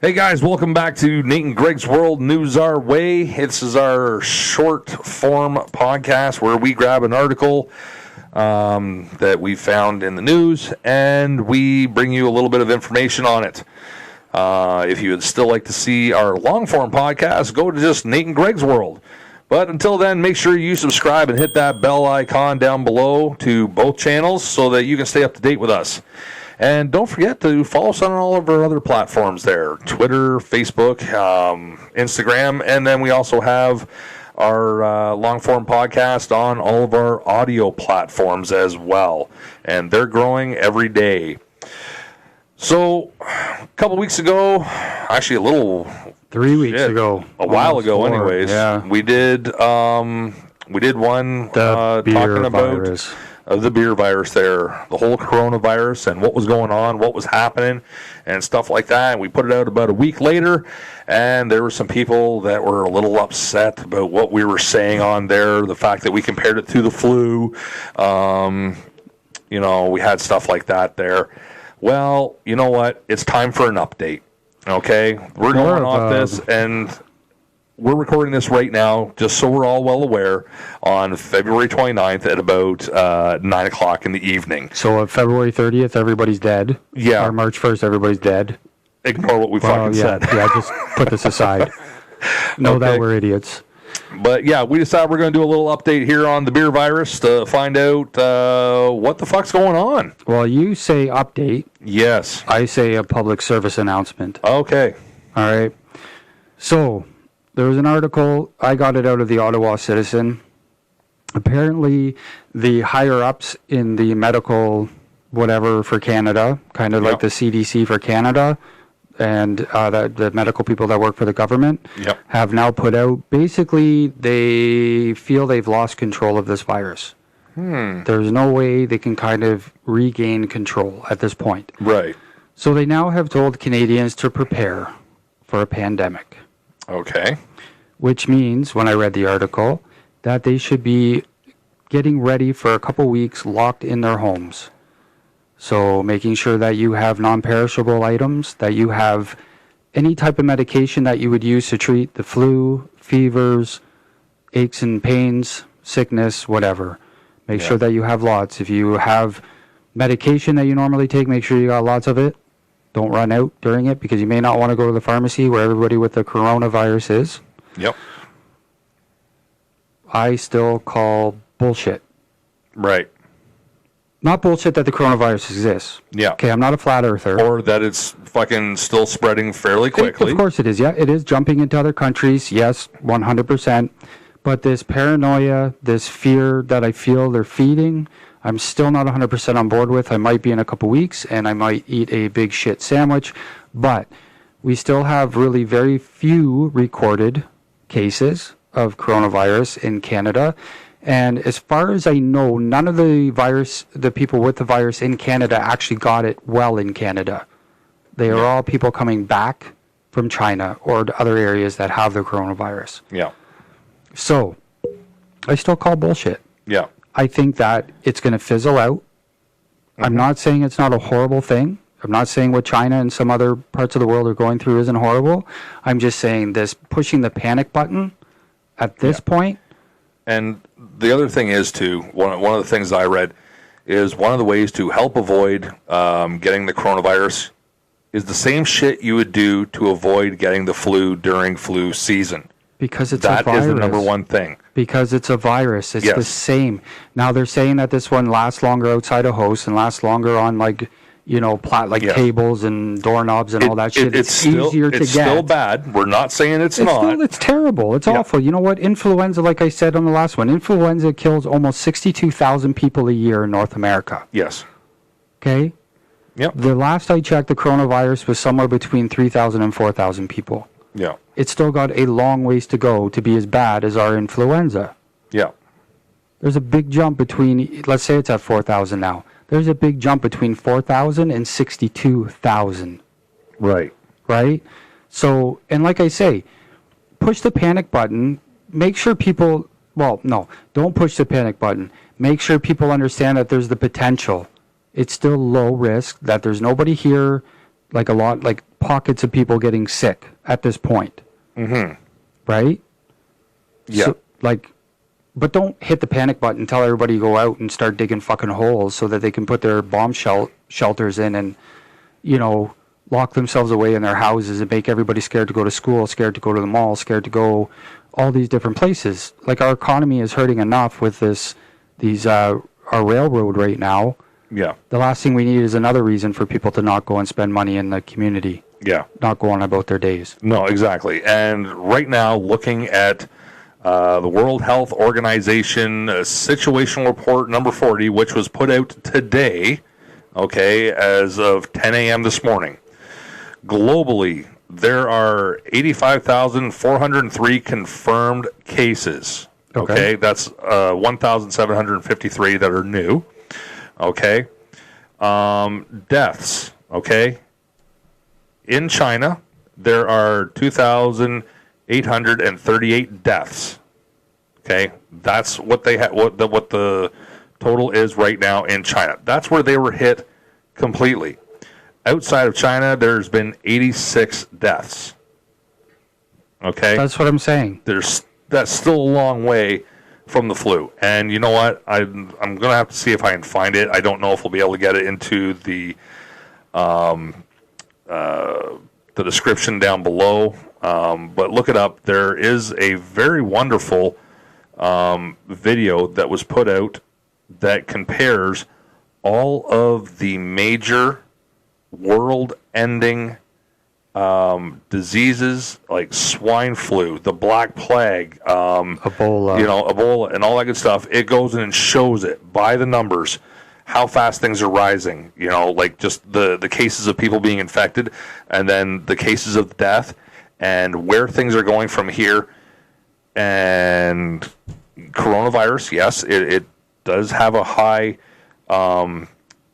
Hey guys, welcome back to Nate and Greg's World News Our Way. This is our short form podcast where we grab an article that we found in the news and we bring you a little bit of information on it. If you would still like to see our long form podcast, go to just Nate and Greg's World. But until then, make sure you subscribe and hit that bell icon down below to both channels so that you can stay up to date with us. And don't forget to follow us on all of our other platforms there, Twitter, Facebook, Instagram, and then we also have our long-form podcast on all of our audio platforms as well. And they're growing every day. So, a couple weeks ago, actually a little... 3 weeks ago. A while ago, anyways. Yeah. We did one talking about... virus. Of the beer virus there, the whole coronavirus and what was going on, what was happening, and stuff like that. And we put it out about a week later, and there were some people that were a little upset about what we were saying on there, the fact that we compared it to the flu. We had stuff like that there. Well, you know what? It's time for an update, okay? We're going off this, and... We're recording this right now, just so we're all well aware, on February 29th at about 9 o'clock in the evening. So February 30th, everybody's dead? Yeah. Or March 1st, everybody's dead? Ignore what we fucking said. Yeah, just put this aside. Know that we're idiots. But yeah, we decided we're going to do a little update here on the beer virus to find out what the fuck's going on. Well, you say update. Yes. I say a public service announcement. Okay. All right. So... there was an article, I got it out of the Ottawa Citizen. Apparently, the higher-ups in the medical whatever for Canada, kind of like the CDC for Canada, and the medical people that work for the government, have now put out, basically, they feel they've lost control of this virus. There's no way they can kind of regain control at this point. Right. So they now have told Canadians to prepare for a pandemic. Okay. Which means, when I read the article, that they should be getting ready for a couple weeks locked in their homes. So making sure that you have non-perishable items, that you have any type of medication that you would use to treat the flu, fevers, aches and pains, sickness, whatever. Make sure that you have lots. If you have medication that you normally take, make sure you got lots of it. Don't run out during it because you may not want to go to the pharmacy where everybody with the coronavirus is. Yep. I still call bullshit. Right. Not bullshit that the coronavirus exists. Yeah. Okay, I'm not a flat earther. Or that it's fucking still spreading fairly quickly. Of course it is, yeah. It is jumping into other countries, yes, 100%. But this paranoia, this fear that I feel they're feeding... I'm still not 100% on board with. I might be in a couple weeks, and I might eat a big shit sandwich. But we still have really very few recorded cases of coronavirus in Canada. And as far as I know, none of the people with the virus in Canada actually got it well in Canada. They are all people coming back from China or other areas that have the coronavirus. Yeah. So, I still call bullshit. Yeah. I think that it's going to fizzle out. I'm not saying it's not a horrible thing. I'm not saying what China and some other parts of the world are going through isn't horrible. I'm just saying this pushing the panic button at this point. And the other thing is, too, one of the things I read is one of the ways to help avoid getting the coronavirus is the same shit you would do to avoid getting the flu during flu season. Because it's a virus. That is the number one thing. Because it's a virus. It's the same. Now, they're saying that this one lasts longer outside a house and lasts longer on, tables and doorknobs and all that shit. It's easier to get. It's still bad. We're not saying it's not. It's terrible. It's awful. You know what? Influenza, like I said on the last one, influenza kills almost 62,000 people a year in North America. Yes. Okay? Yep. The last I checked, the coronavirus was somewhere between 3,000 and 4,000 people. Yeah. It's still got a long ways to go to be as bad as our influenza. Yeah. There's a big jump between, let's say it's at 4,000 now. There's a big jump between 4,000 and 62,000. Right. Right? So, and like I say, push the panic button. Make sure people, don't push the panic button. Make sure people understand that there's the potential. It's still low risk, that there's nobody here, pockets of people getting sick at this point. Right? Yeah. So, like, but don't hit the panic button. Tell everybody to go out and start digging fucking holes so that they can put their bomb shelters in and, lock themselves away in their houses and make everybody scared to go to school, scared to go to the mall, scared to go all these different places. Like, our economy is hurting enough with our railroad right now. Yeah. The last thing we need is another reason for people to not go and spend money in the community. Yeah. Not go on about their days. No, exactly. And right now, looking at the World Health Organization Situational Report number 40, which was put out today, okay, as of 10 a.m. this morning. Globally, there are 85,403 confirmed cases. Okay. That's 1,753 that are new. Okay. Deaths. Okay. In China, there are 2,838 deaths. Okay. That's what they what the total is right now in China. That's where they were hit completely. Outside of China, there's been 86 deaths. Okay? That's what I'm saying. That's still a long way from the flu. And you know what? I'm going to have to see if I can find it. I don't know if we'll be able to get it into the description down below. But look it up. There is a very wonderful video that was put out that compares all of the major world-ending diseases like swine flu, the Black Plague, Ebola, and all that good stuff. It goes in and shows it by the numbers how fast things are rising. Like just the cases of people being infected, and then the cases of death, and where things are going from here. And coronavirus, yes, it does have a high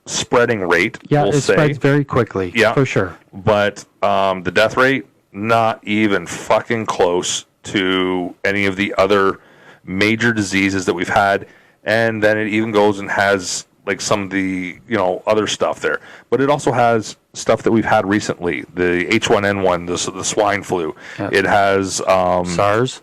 spreading rate. Yeah, it spreads very quickly. Yeah, for sure. But the death rate, not even fucking close to any of the other major diseases that we've had. And then it even goes and has like some of the other stuff there. But it also has stuff that we've had recently, the H1N1, the swine flu. Yeah. It has SARS.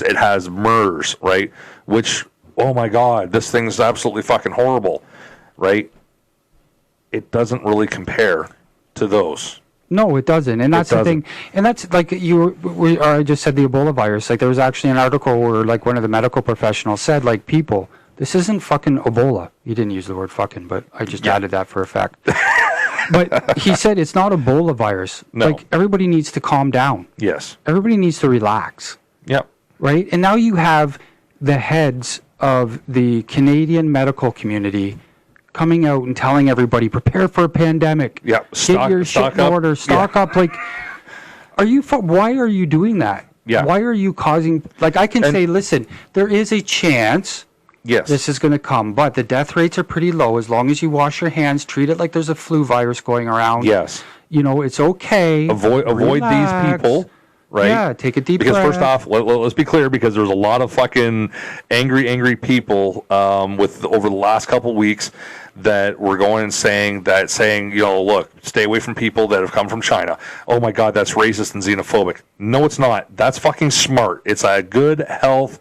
It has MERS, right? Which, oh my God, this thing's absolutely fucking horrible, right? It doesn't really compare to those. No, it doesn't. And that's the thing. And that's like I just said the Ebola virus. Like there was actually an article where like one of the medical professionals said, like, people, this isn't fucking Ebola. He didn't use the word fucking, but I just added that for effect. But he said it's not Ebola virus. No. Like everybody needs to calm down. Yes. Everybody needs to relax. Yep. Right? And now you have the heads of the Canadian medical community coming out and telling everybody, prepare for a pandemic. Yeah, get your shit in order. Stock up. Like, why are you doing that? Yeah. Why are you causing? Like, I can say, listen, there is a chance. Yes. This is going to come, but the death rates are pretty low as long as you wash your hands. Treat it like there's a flu virus going around. Yes. It's okay. Avoid these people. Right? Yeah, take a deep breath. Because first off, let's be clear, because there's a lot of fucking angry people over the last couple weeks that were going and saying, look, stay away from people that have come from China. Oh my God, that's racist and xenophobic. No, it's not. That's fucking smart. It's a good health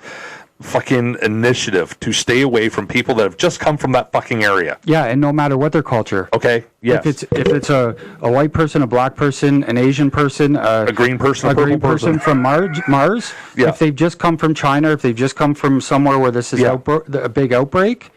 fucking initiative to stay away from people that have just come from that fucking area. Yeah, and no matter what their culture. Okay. Yes. If it's a white person, a black person, an Asian person, a green person, a green person from Mars. Yeah. If they've just come from China, if they've just come from somewhere where this is a big outbreak.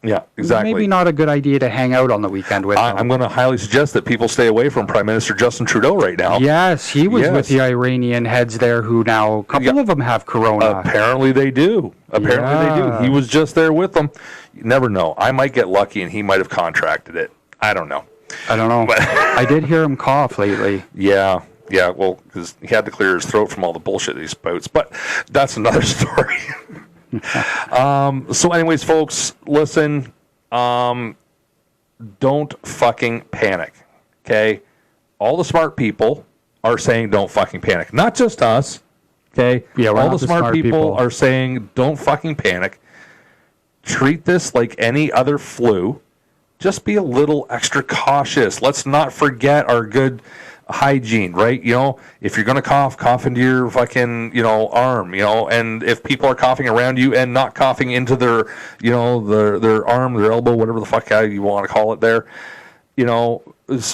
Yeah, exactly. Maybe not a good idea to hang out on the weekend with them. I'm going to highly suggest that people stay away from Prime Minister Justin Trudeau right now. Yes, he was with the Iranian heads there who now, a couple of them have corona. Apparently they do. They do. He was just there with them. You never know. I might get lucky and he might have contracted it. I don't know. But I did hear him cough lately. Yeah, well, because he had to clear his throat from all the bullshit he spouts. But that's another story. So anyways, folks, listen, don't fucking panic. Okay. All the smart people are saying don't fucking panic. Not just us. Okay. Yeah. All the smart people are saying don't fucking panic. Treat this like any other flu. Just be a little extra cautious. Let's not forget our good hygiene, right? You know, if you're going to cough into your fucking, you know, arm, you know, and if people are coughing around you and not coughing into their, you know, their arm, their elbow, whatever the fuck you want to call it there, you know,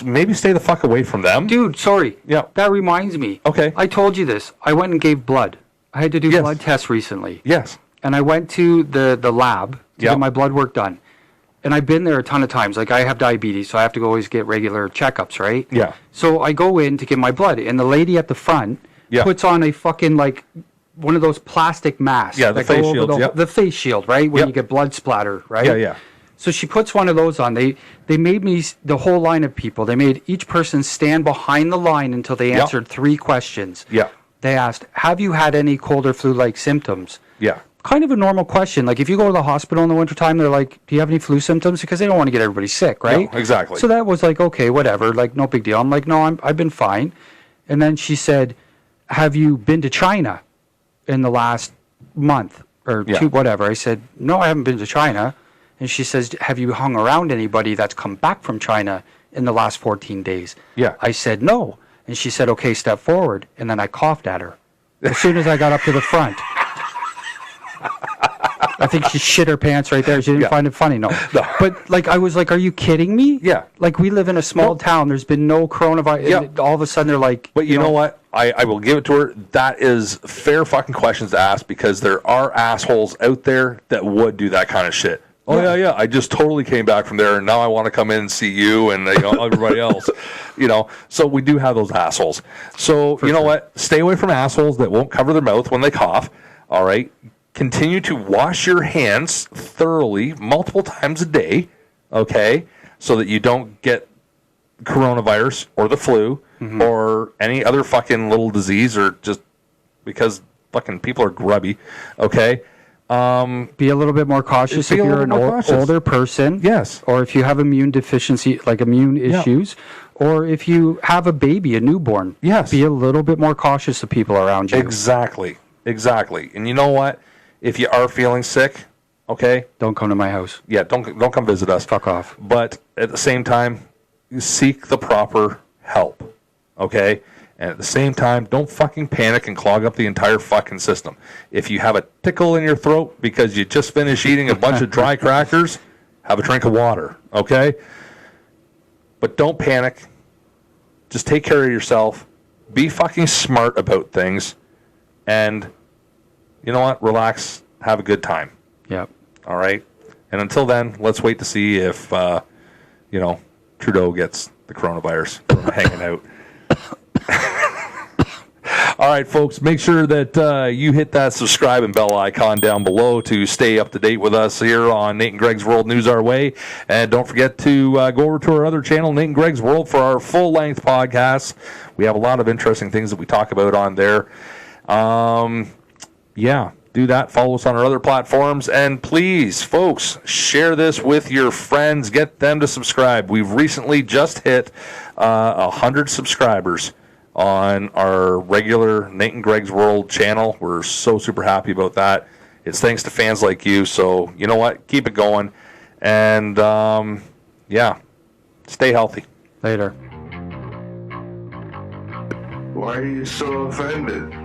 maybe stay the fuck away from them. Dude, sorry. Yeah. That reminds me. Okay. I told you this. I went and gave blood. I had to do Yes. blood tests recently. Yes. And I went to the lab to Yeah. get my blood work done. And I've been there a ton of times. Like, I have diabetes, so I have to go always get regular checkups, right? Yeah. So I go in to get my blood, and the lady at the front Yeah. puts on a fucking, like, one of those plastic masks. Yeah, the that go face over shields, yep. The face shield, right? When Yep. you get blood splatter, right? Yeah, yeah. So she puts one of those on. They made me, the whole line of people, they made each person stand behind the line until they Yep. answered 3 questions. Yeah. They asked, have you had any cold or flu-like symptoms? Yeah. Kind of a normal question. Like, if you go to the hospital in the wintertime, they're like, do you have any flu symptoms? Because they don't want to get everybody sick, right? No, exactly. So that was like, okay, whatever, like, no big deal. I'm like, no, I've been fine. And then she said, have you been to China in the last month or Yeah. 2, whatever? I said, no, I haven't been to China. And she says, have you hung around anybody that's come back from China in the last 14 days? Yeah. I said, no. And she said, okay, step forward. And then I coughed at her as soon as I got up to the front. I think she shit her pants right there. She didn't Yeah. find it funny, no. No. But, like, I was like, are you kidding me? Yeah. Like, we live in a small town. There's been no coronavirus. Yeah. And all of a sudden, they're like... But you know what? I will give it to her. That is fair fucking questions to ask because there are assholes out there that would do that kind of shit. Oh, yeah. I just totally came back from there, and now I want to come in and see you and you know, everybody else. You know, so we do have those assholes. So, you know what? Stay away from assholes that won't cover their mouth when they cough. All right? Continue to wash your hands thoroughly multiple times a day, okay? So that you don't get coronavirus or the flu or any other fucking little disease or just because fucking people are grubby, okay? Be a little bit more cautious Be if a you're little an more cautious. older person. Yes. Or if you have immune deficiency, like immune issues. Or if you have a baby, a newborn. Yes. Be a little bit more cautious of people around you. Exactly. And you know what? If you are feeling sick, okay, Don't come to my house. yeah, don't come visit us. Fuck off. But at the same time, seek the proper help, okay? And at the same time, don't fucking panic and clog up the entire fucking system. If you have a tickle in your throat because you just finished eating a bunch of dry crackers, have a drink of water, okay? But don't panic. Just take care of yourself. Be fucking smart about things. And you know what? Relax. Have a good time. Yep. All right? And until then, let's wait to see if, you know, Trudeau gets the coronavirus from hanging out. All right, folks, make sure that you hit that subscribe and bell icon down below to stay up to date with us here on Nate and Greg's World News Our Way. And don't forget to go over to our other channel, Nate and Greg's World, for our full-length podcasts. We have a lot of interesting things that we talk about on there. Yeah, do that. Follow us on our other platforms. And please, folks, share this with your friends. Get them to subscribe. We've recently just hit 100 subscribers on our regular Nate and Greg's World channel. We're so super happy about that. It's thanks to fans like you. So, you know what? Keep it going. And, yeah, stay healthy. Later. Why are you so offended?